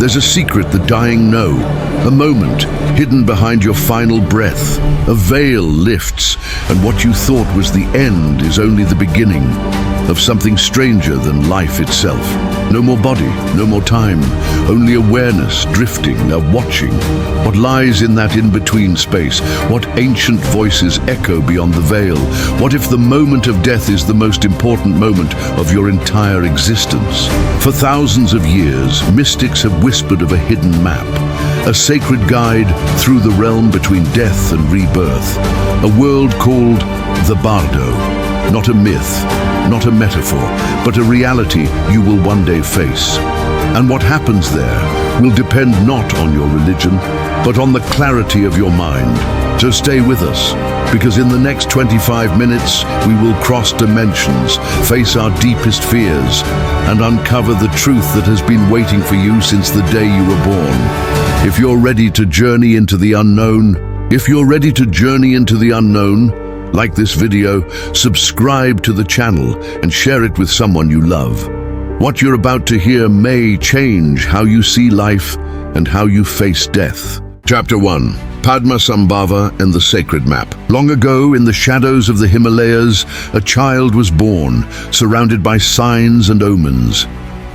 There's a secret the dying know, a moment hidden behind your final breath. A veil lifts, and what you thought was the end is only the beginning of something stranger than life itself. No more body, no more time, only awareness, drifting, a watching. What lies in that in-between space? What ancient voices echo beyond the veil? What if the moment of death is the most important moment of your entire existence? For thousands of years, mystics have whispered of a hidden map, a sacred guide through the realm between death and rebirth, a world called the Bardo. Not a myth, not a metaphor, but a reality you will one day face. And what happens there will depend not on your religion, but on the clarity of your mind. So stay with us, because in the next 25 minutes, we will cross dimensions, face our deepest fears, and uncover the truth that has been waiting for you since the day you were born. If you're ready to journey into the unknown, like this video, subscribe to the channel and share it with someone you love. What you're about to hear may change how you see life and how you face death. Chapter 1. Padmasambhava and the Sacred Map. Long ago, in the shadows of the Himalayas, a child was born, surrounded by signs and omens.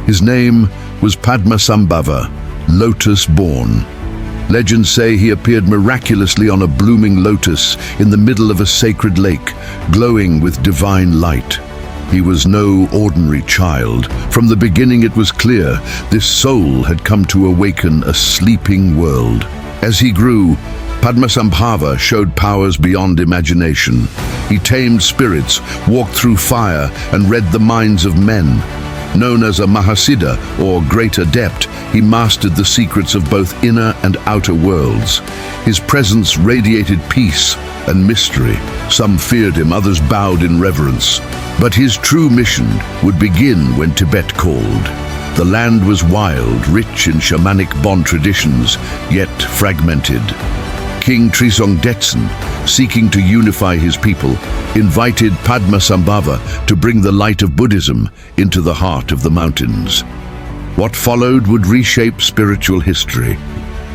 His name was Padmasambhava, lotus-born. Legends say he appeared miraculously on a blooming lotus in the middle of a sacred lake, glowing with divine light. He was no ordinary child. From the beginning it was clear this soul had come to awaken a sleeping world. As he grew, Padmasambhava showed powers beyond imagination. He tamed spirits, walked through fire, and read the minds of men. Known as a Mahasiddha, or Great Adept, he mastered the secrets of both inner and outer worlds. His presence radiated peace and mystery. Some feared him, others bowed in reverence. But his true mission would begin when Tibet called. The land was wild, rich in shamanic Bon traditions, yet fragmented. King Trisong Detsen, seeking to unify his people, invited Padmasambhava to bring the light of Buddhism into the heart of the mountains. What followed would reshape spiritual history.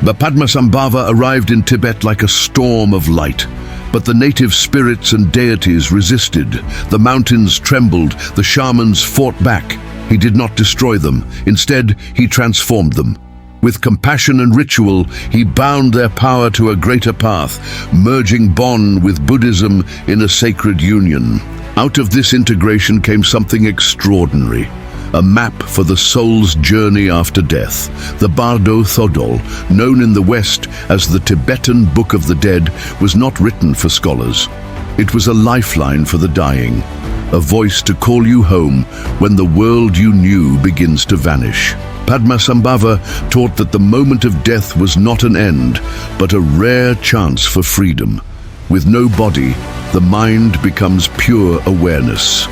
The Padmasambhava arrived in Tibet like a storm of light, but the native spirits and deities resisted. The mountains trembled, the shamans fought back. He did not destroy them. Instead, he transformed them. With compassion and ritual, he bound their power to a greater path, merging Bon with Buddhism in a sacred union. Out of this integration came something extraordinary, a map for the soul's journey after death. The Bardo Thodol, known in the West as the Tibetan Book of the Dead, was not written for scholars. It was a lifeline for the dying, a voice to call you home when the world you knew begins to vanish. Padmasambhava taught that the moment of death was not an end, but a rare chance for freedom. With no body, the mind becomes pure awareness.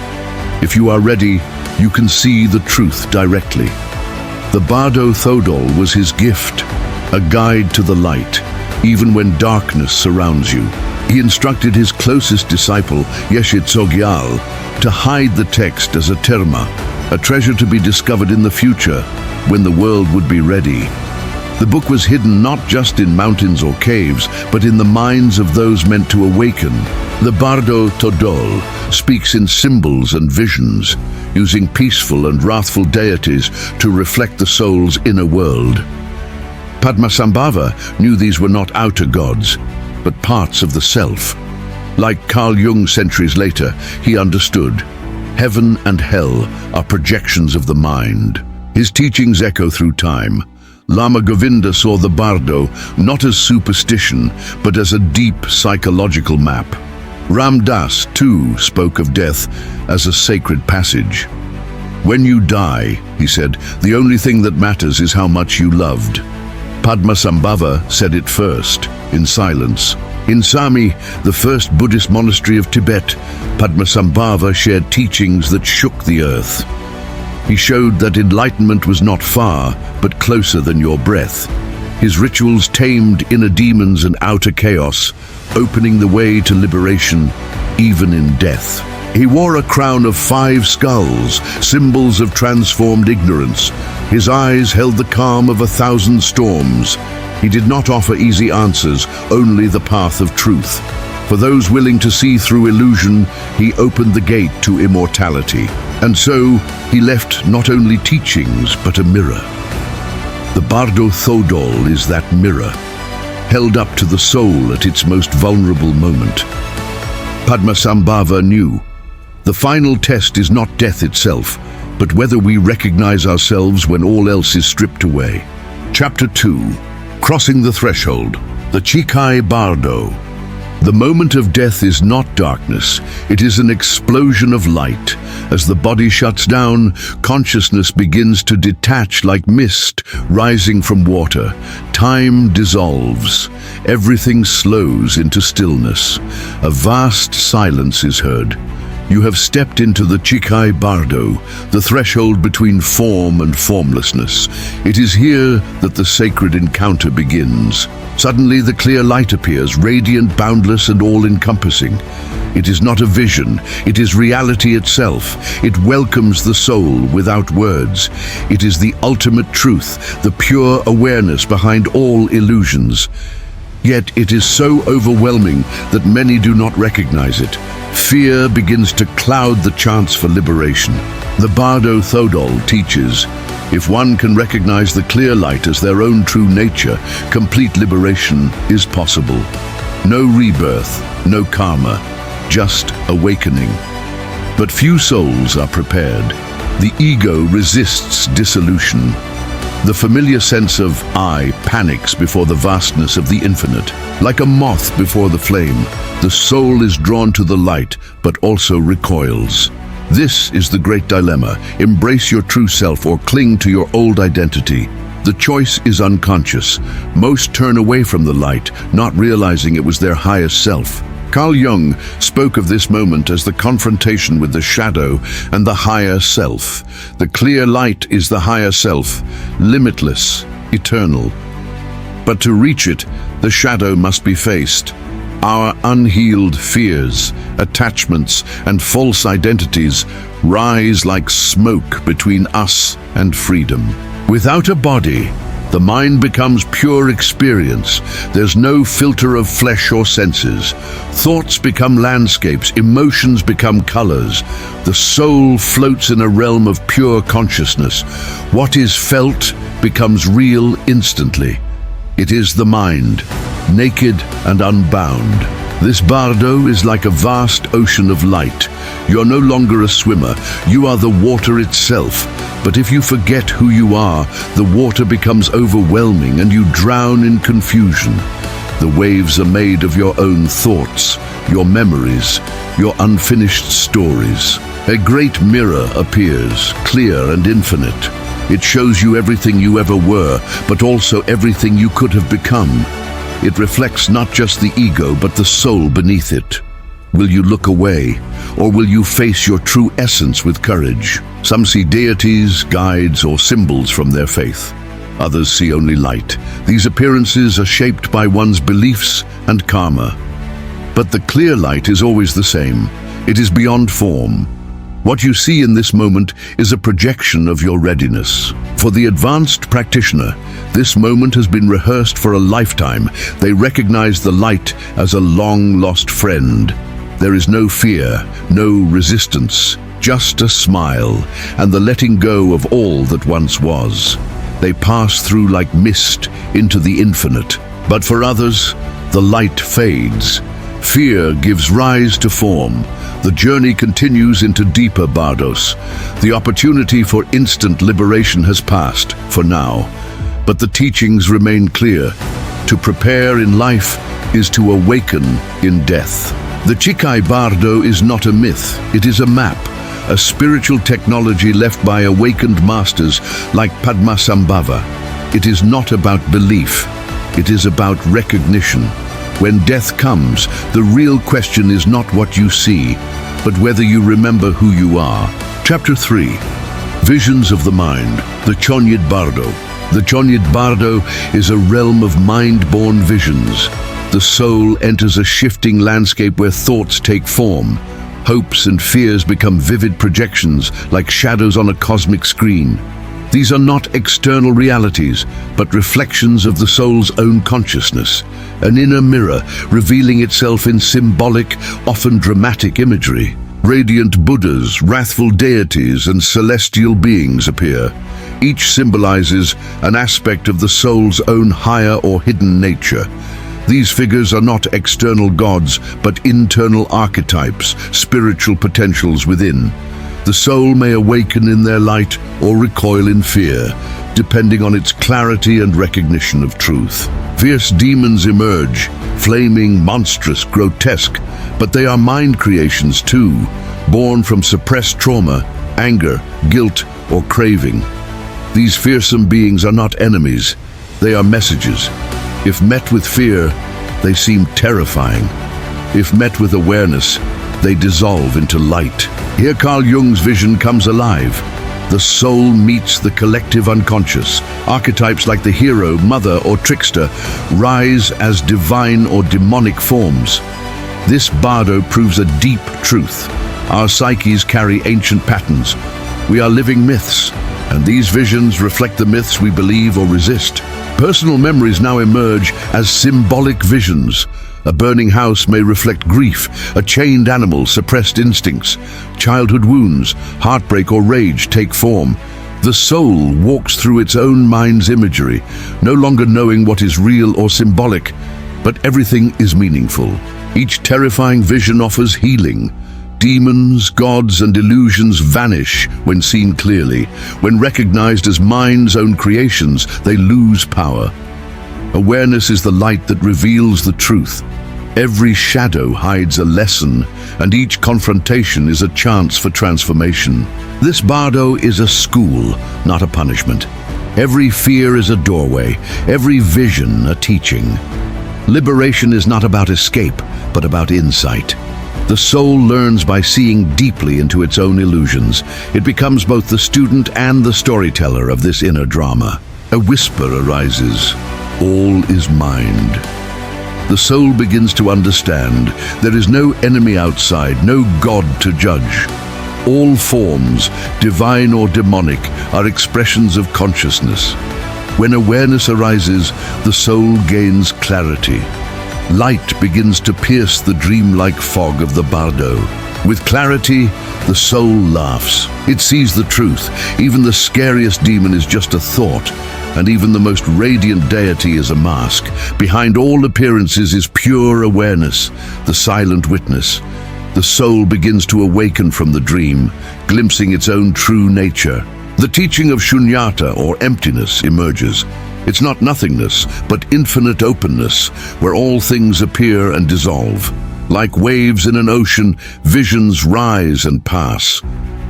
If you are ready, you can see the truth directly. The Bardo Thodol was his gift, a guide to the light, even when darkness surrounds you. He instructed his closest disciple, sogyal, to hide the text as a terma, a treasure to be discovered in the future, when the world would be ready. The book was hidden not just in mountains or caves, but in the minds of those meant to awaken. The Bardo Thodol speaks in symbols and visions, using peaceful and wrathful deities to reflect the soul's inner world. Padmasambhava knew these were not outer gods, but parts of the self. Like Carl Jung centuries later, he understood heaven and hell are projections of the mind. His teachings echo through time. Lama Govinda saw the Bardo not as superstition, but as a deep psychological map. Ram Dass, too, spoke of death as a sacred passage. When you die, he said, the only thing that matters is how much you loved. Padmasambhava said it first, in silence. In Sami, the first Buddhist monastery of Tibet, Padmasambhava shared teachings that shook the earth. He showed that enlightenment was not far, but closer than your breath. His rituals tamed inner demons and outer chaos, opening the way to liberation, even in death. He wore a crown of 5 skulls, symbols of transformed ignorance. His eyes held the calm of 1,000 storms. He did not offer easy answers, only the path of truth. For those willing to see through illusion, he opened the gate to immortality. And so, he left not only teachings, but a mirror. The Bardo Thodol is that mirror, held up to the soul at its most vulnerable moment. Padmasambhava knew, the final test is not death itself, but whether we recognize ourselves when all else is stripped away. Chapter 2. Crossing the Threshold. The Chikhai Bardo. The moment of death is not darkness, it is an explosion of light. As the body shuts down, consciousness begins to detach like mist rising from water. Time dissolves. Everything slows into stillness. A vast silence is heard. You have stepped into the Chikhai Bardo, the threshold between form and formlessness. It is here that the sacred encounter begins. Suddenly the clear light appears, radiant, boundless, and all-encompassing. It is not a vision, it is reality itself. It welcomes the soul without words. It is the ultimate truth, the pure awareness behind all illusions. Yet it is so overwhelming that many do not recognize it. Fear begins to cloud the chance for liberation. The Bardo Thodol teaches, if one can recognize the clear light as their own true nature, complete liberation is possible. No rebirth, no karma, just awakening. But few souls are prepared. The ego resists dissolution. The familiar sense of I panics before the vastness of the infinite. Like a moth before the flame, the soul is drawn to the light, but also recoils. This is the great dilemma. Embrace your true self or cling to your old identity. The choice is unconscious. Most turn away from the light, not realizing it was their highest self. Carl Jung spoke of this moment as the confrontation with the shadow and the higher self. The clear light is the higher self, limitless, eternal. But to reach it, the shadow must be faced. Our unhealed fears, attachments, and false identities rise like smoke between us and freedom. Without a body, the mind becomes pure experience. There's no filter of flesh or senses. Thoughts become landscapes, emotions become colors. The soul floats in a realm of pure consciousness. What is felt becomes real instantly. It is the mind, naked and unbound. This Bardo is like a vast ocean of light. You're no longer a swimmer, you are the water itself. But if you forget who you are, the water becomes overwhelming and you drown in confusion. The waves are made of your own thoughts, your memories, your unfinished stories. A great mirror appears, clear and infinite. It shows you everything you ever were, but also everything you could have become. It reflects not just the ego, but the soul beneath it. Will you look away, or will you face your true essence with courage? Some see deities, guides, or symbols from their faith. Others see only light. These appearances are shaped by one's beliefs and karma. But the clear light is always the same. It is beyond form. What you see in this moment is a projection of your readiness. For the advanced practitioner, this moment has been rehearsed for a lifetime. They recognize the light as a long-lost friend. There is no fear, no resistance, just a smile, and the letting go of all that once was. They pass through like mist into the infinite. But for others, the light fades. Fear gives rise to form. The journey continues into deeper bardos. The opportunity for instant liberation has passed, for now. But the teachings remain clear. To prepare in life is to awaken in death. The Chikhai Bardo is not a myth, it is a map, a spiritual technology left by awakened masters like Padmasambhava. It is not about belief, it is about recognition. When death comes, the real question is not what you see, but whether you remember who you are. Chapter 3. Visions of the Mind, the Chonyid Bardo. The Chonyid Bardo is a realm of mind-born visions. The soul enters a shifting landscape where thoughts take form. Hopes and fears become vivid projections, like shadows on a cosmic screen. These are not external realities, but reflections of the soul's own consciousness, an inner mirror revealing itself in symbolic, often dramatic imagery. Radiant Buddhas, wrathful deities, and celestial beings appear. Each symbolizes an aspect of the soul's own higher or hidden nature. These figures are not external gods, but internal archetypes, spiritual potentials within. The soul may awaken in their light or recoil in fear, depending on its clarity and recognition of truth. Fierce demons emerge, flaming, monstrous, grotesque, but they are mind creations too, born from suppressed trauma, anger, guilt, or craving. These fearsome beings are not enemies, they are messages. If met with fear, they seem terrifying. If met with awareness, they dissolve into light. Here Carl Jung's vision comes alive. The soul meets the collective unconscious. Archetypes like the hero, mother, or trickster rise as divine or demonic forms. This Bardo proves a deep truth. Our psyches carry ancient patterns. We are living myths, and these visions reflect the myths we believe or resist. Personal memories now emerge as symbolic visions. A burning house may reflect grief, a chained animal, suppressed instincts. Childhood wounds, heartbreak or rage take form. The soul walks through its own mind's imagery, no longer knowing what is real or symbolic, but everything is meaningful. Each terrifying vision offers healing. Demons, gods, and illusions vanish when seen clearly. When recognized as mind's own creations, they lose power. Awareness is the light that reveals the truth. Every shadow hides a lesson, and each confrontation is a chance for transformation. This Bardo is a school, not a punishment. Every fear is a doorway, every vision a teaching. Liberation is not about escape, but about insight. The soul learns by seeing deeply into its own illusions. It becomes both the student and the storyteller of this inner drama. A whisper arises. All is mind. The soul begins to understand there is no enemy outside, no God to judge. All forms, divine or demonic, are expressions of consciousness. When awareness arises, the soul gains clarity. Light begins to pierce the dreamlike fog of the Bardo. With clarity, the soul laughs. It sees the truth. Even the scariest demon is just a thought, and even the most radiant deity is a mask. Behind all appearances is pure awareness, the silent witness. The soul begins to awaken from the dream, glimpsing its own true nature. The teaching of shunyata, or emptiness, emerges. It's not nothingness, but infinite openness, where all things appear and dissolve. Like waves in an ocean, visions rise and pass.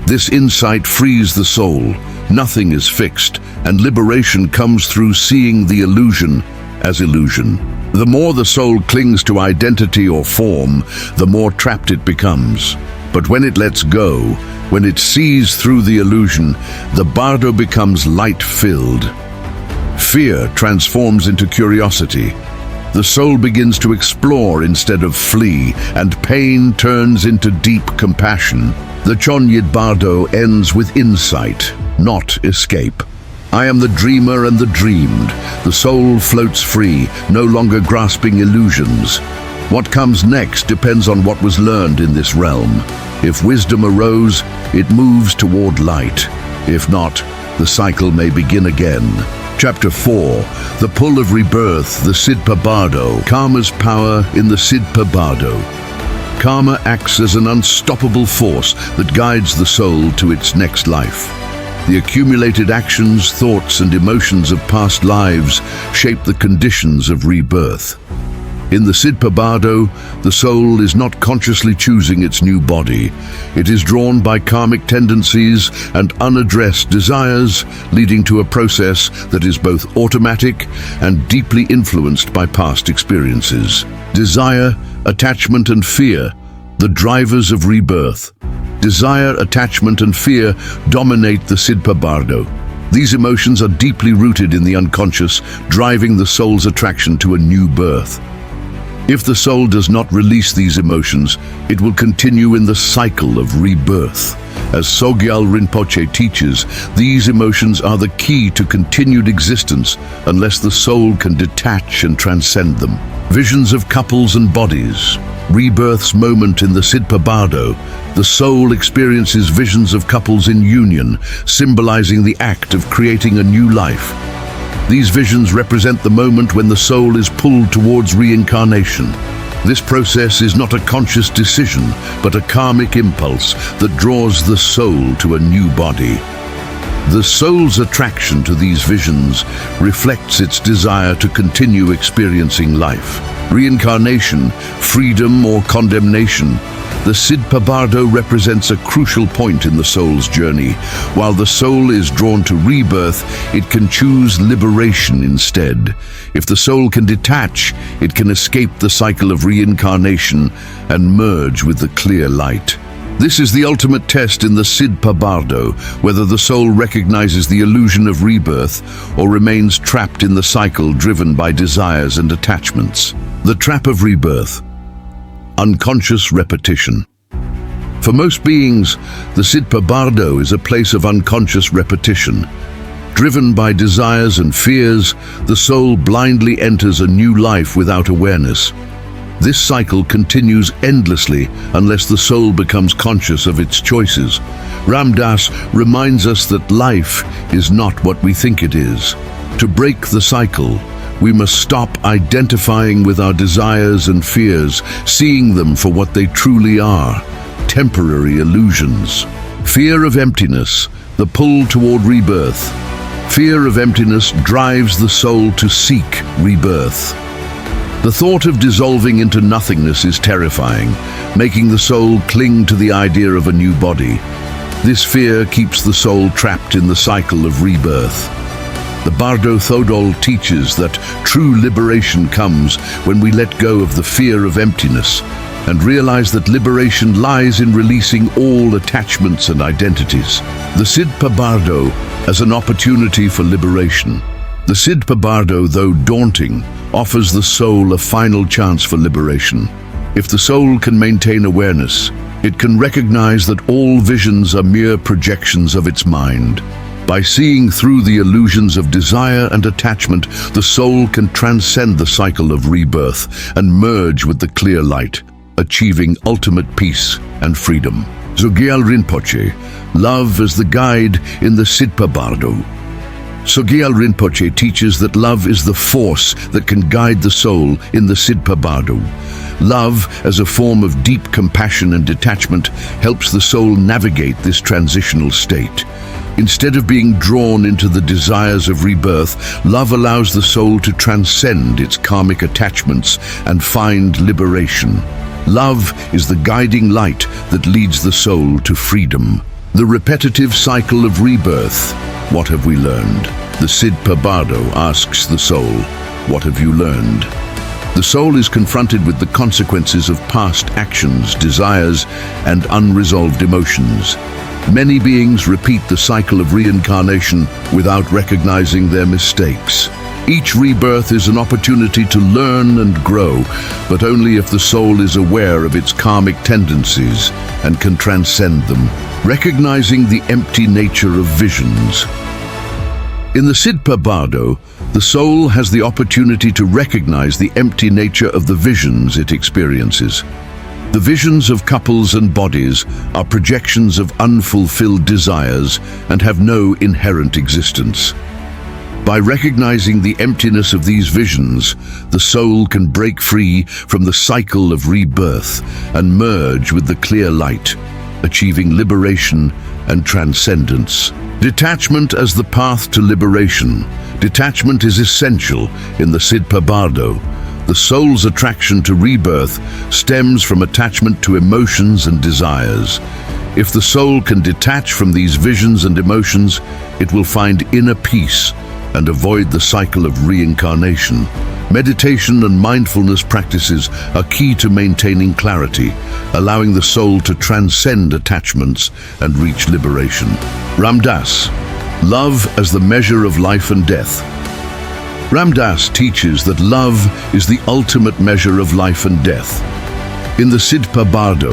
This insight frees the soul. Nothing is fixed, and liberation comes through seeing the illusion as illusion. The more the soul clings to identity or form, the more trapped it becomes. But when it lets go, when it sees through the illusion, the Bardo becomes light-filled. Fear transforms into curiosity. The soul begins to explore instead of flee, and pain turns into deep compassion. The Chonyid Bardo ends with insight, not escape. I am the dreamer and the dreamed. The soul floats free, no longer grasping illusions. What comes next depends on what was learned in this realm. If wisdom arose, it moves toward light. If not, the cycle may begin again. Chapter 4. The Pull of Rebirth, the Sidpa Bardo. Karma's power in the Sidpa Bardo. Karma acts as an unstoppable force that guides the soul to its next life. The accumulated actions, thoughts, and emotions of past lives shape the conditions of rebirth. In the Sidpa Bardo, the soul is not consciously choosing its new body. It is drawn by karmic tendencies and unaddressed desires, leading to a process that is both automatic and deeply influenced by past experiences. Desire, attachment, and fear, the drivers of rebirth. Desire, attachment, and fear dominate the Sidpa Bardo. These emotions are deeply rooted in the unconscious, driving the soul's attraction to a new birth. If the soul does not release these emotions, it will continue in the cycle of rebirth. As Sogyal Rinpoche teaches, these emotions are the key to continued existence unless the soul can detach and transcend them. Visions of couples and bodies. Rebirth's moment in the Sidpa Bardo. The soul experiences visions of couples in union, symbolizing the act of creating a new life. These visions represent the moment when the soul is pulled towards reincarnation. This process is not a conscious decision, but a karmic impulse that draws the soul to a new body. The soul's attraction to these visions reflects its desire to continue experiencing life. Reincarnation, freedom or condemnation. The Sidpa Bardo represents a crucial point in the soul's journey. While the soul is drawn to rebirth, it can choose liberation instead. If the soul can detach, it can escape the cycle of reincarnation and merge with the clear light. This is the ultimate test in the Sidpa Bardo, whether the soul recognizes the illusion of rebirth or remains trapped in the cycle driven by desires and attachments. The trap of rebirth. Unconscious repetition. For most beings, the Sidpa Bardo is a place of unconscious repetition. Driven by desires and fears, the soul blindly enters a new life without awareness. This cycle continues endlessly unless the soul becomes conscious of its choices. Ram Dass reminds us that life is not what we think it is. To break the cycle, we must stop identifying with our desires and fears, seeing them for what they truly are, temporary illusions. Fear of emptiness, the pull toward rebirth. Fear of emptiness drives the soul to seek rebirth. The thought of dissolving into nothingness is terrifying, making the soul cling to the idea of a new body. This fear keeps the soul trapped in the cycle of rebirth. The Bardo Thodol teaches that true liberation comes when we let go of the fear of emptiness and realize that liberation lies in releasing all attachments and identities. The Sidpa Bardo as an opportunity for liberation. The Sidpa Bardo, though daunting, offers the soul a final chance for liberation. If the soul can maintain awareness, it can recognize that all visions are mere projections of its mind. By seeing through the illusions of desire and attachment, the soul can transcend the cycle of rebirth and merge with the clear light, achieving ultimate peace and freedom. Sogyal Rinpoche, love as the guide in the Sidpa Bardo. Sogyal Rinpoche teaches that love is the force that can guide the soul in the Sidpa Bardo. Love, as a form of deep compassion and detachment, helps the soul navigate this transitional state. Instead of being drawn into the desires of rebirth, love allows the soul to transcend its karmic attachments and find liberation. Love is the guiding light that leads the soul to freedom. The repetitive cycle of rebirth. What have we learned? The Sidpa Bardo asks the soul, what have you learned? The soul is confronted with the consequences of past actions, desires, and unresolved emotions. Many beings repeat the cycle of reincarnation without recognizing their mistakes. Each rebirth is an opportunity to learn and grow, but only if the soul is aware of its karmic tendencies and can transcend them, recognizing the empty nature of visions. In the Sidpa Bardo, the soul has the opportunity to recognize the empty nature of the visions it experiences. The visions of couples and bodies are projections of unfulfilled desires and have no inherent existence. By recognizing the emptiness of these visions, the soul can break free from the cycle of rebirth and merge with the clear light, achieving liberation and transcendence. Detachment as the path to liberation. Detachment is essential in the Sidpa Bardo. The soul's attraction to rebirth stems from attachment to emotions and desires. If the soul can detach from these visions and emotions, it will find inner peace and avoid the cycle of reincarnation. Meditation and mindfulness practices are key to maintaining clarity, allowing the soul to transcend attachments and reach liberation. Ram Dass, love as the measure of life and death. Ram Dass teaches that love is the ultimate measure of life and death. In the Sidpa Bardo,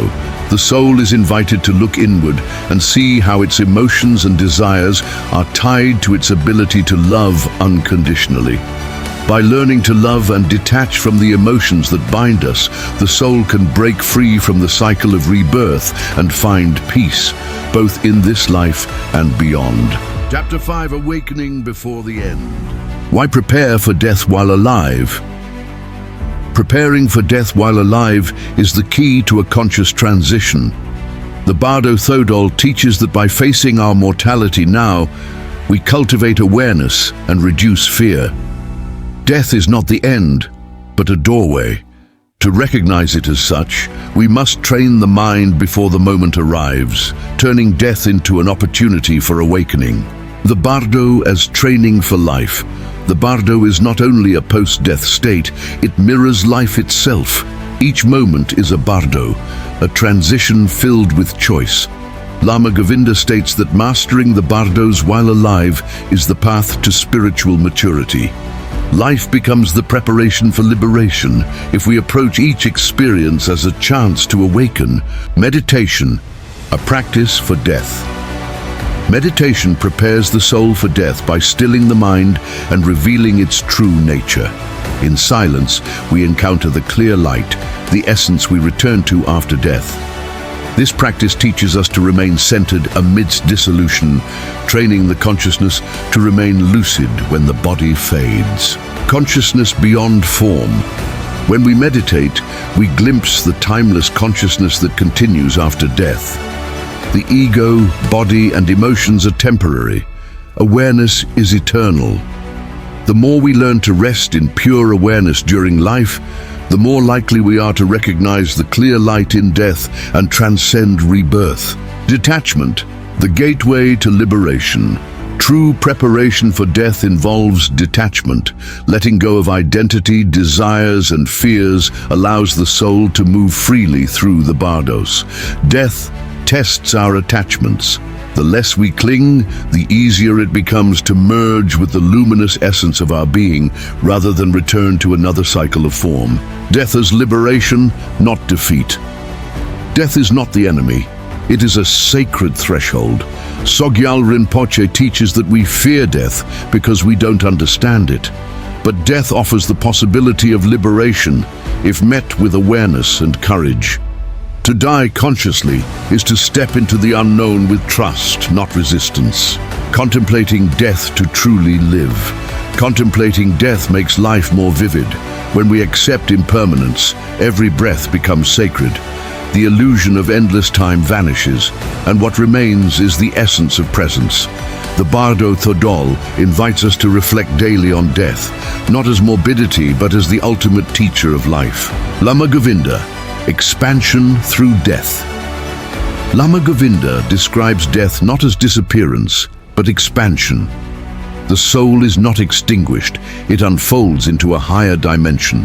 the soul is invited to look inward and see how its emotions and desires are tied to its ability to love unconditionally. By learning to love and detach from the emotions that bind us, the soul can break free from the cycle of rebirth and find peace, both in this life and beyond. Chapter 5: Awakening Before the End. Why prepare for death while alive? Preparing for death while alive is the key to a conscious transition. The Bardo Thodol teaches that by facing our mortality now, we cultivate awareness and reduce fear. Death is not the end, but a doorway. To recognize it as such, we must train the mind before the moment arrives, turning death into an opportunity for awakening. The Bardo as training for life. The Bardo is not only a post-death state, it mirrors life itself. Each moment is a Bardo, a transition filled with choice. Lama Govinda states that mastering the Bardos while alive is the path to spiritual maturity. Life becomes the preparation for liberation if we approach each experience as a chance to awaken. Meditation, a practice for death. Meditation prepares the soul for death by stilling the mind and revealing its true nature. In silence, we encounter the clear light, the essence we return to after death. This practice teaches us to remain centered amidst dissolution, training the consciousness to remain lucid when the body fades. Consciousness beyond form. When we meditate, we glimpse the timeless consciousness that continues after death. The ego, body, and emotions are temporary. Awareness is eternal. The more we learn to rest in pure awareness during life, the more likely we are to recognize the clear light in death and transcend rebirth. Detachment, the gateway to liberation. True preparation for death involves detachment. Letting go of identity, desires, and fears allows the soul to move freely through the Bardos. Death tests our attachments. The less we cling, the easier it becomes to merge with the luminous essence of our being rather than return to another cycle of form. Death as liberation, not defeat. Death is not the enemy. It is a sacred threshold. Sogyal Rinpoche teaches that we fear death because we don't understand it. But death offers the possibility of liberation if met with awareness and courage. To die consciously is to step into the unknown with trust, not resistance. Contemplating death to truly live. Contemplating death makes life more vivid. When we accept impermanence, every breath becomes sacred. The illusion of endless time vanishes, and what remains is the essence of presence. The Bardo Thodol invites us to reflect daily on death, not as morbidity but as the ultimate teacher of life. Lama Govinda, expansion through death. Lama Govinda describes death not as disappearance, but expansion. The soul is not extinguished, it unfolds into a higher dimension.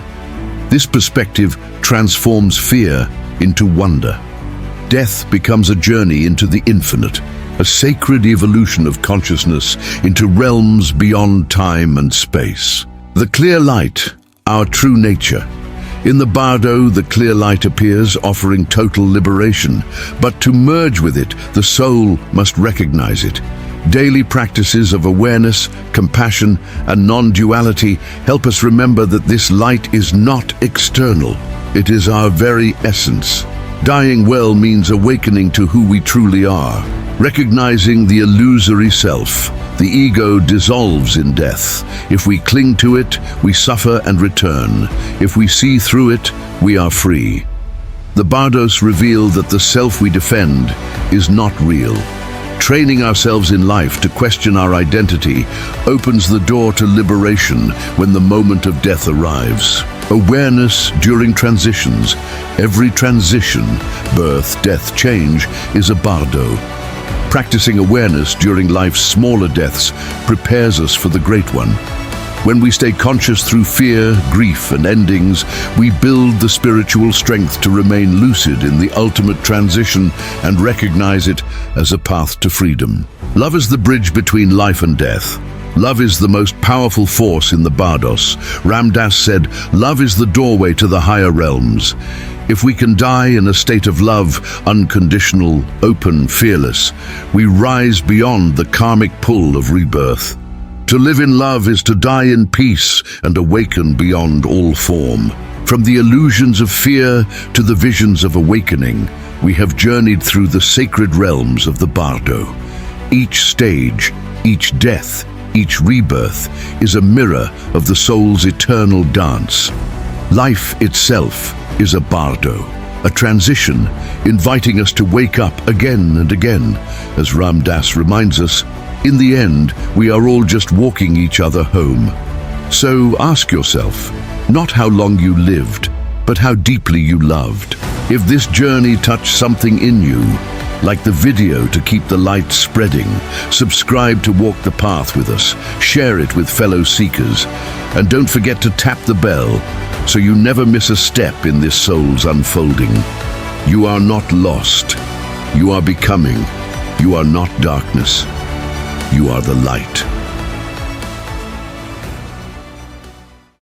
This perspective transforms fear into wonder. Death becomes a journey into the infinite, a sacred evolution of consciousness into realms beyond time and space. The clear light, our true nature. In the Bardo, the clear light appears, offering total liberation. But to merge with it, the soul must recognize it. Daily practices of awareness, compassion, and non-duality help us remember that this light is not external. It is our very essence. Dying well means awakening to who we truly are. Recognizing the illusory self. The ego dissolves in death. If we cling to it, we suffer and return. If we see through it, we are free. The Bardos reveal that the self we defend is not real. Training ourselves in life to question our identity opens the door to liberation when the moment of death arrives. Awareness during transitions. Every transition, birth, death, change, is a Bardo. Practicing awareness during life's smaller deaths prepares us for the great one. When we stay conscious through fear, grief, and endings, we build the spiritual strength to remain lucid in the ultimate transition and recognize it as a path to freedom. Love is the bridge between life and death. Love is the most powerful force in the Bardos. Ram Dass said, love is the doorway to the higher realms. If we can die in a state of love, unconditional, open, fearless, we rise beyond the karmic pull of rebirth. To live in love is to die in peace and awaken beyond all form. From the illusions of fear to the visions of awakening, we have journeyed through the sacred realms of the Bardo. Each stage, each death, each rebirth is a mirror of the soul's eternal dance. Life itself is a Bardo, a transition inviting us to wake up again and again. As Ram Dass reminds us, in the end, we are all just walking each other home. So ask yourself, not how long you lived, but how deeply you loved. If this journey touched something in you, like the video to keep the light spreading, subscribe to Walk the Path with us, share it with fellow seekers, and don't forget to tap the bell so you never miss a step in this soul's unfolding. You are not lost. You are becoming. You are not darkness. You are the light.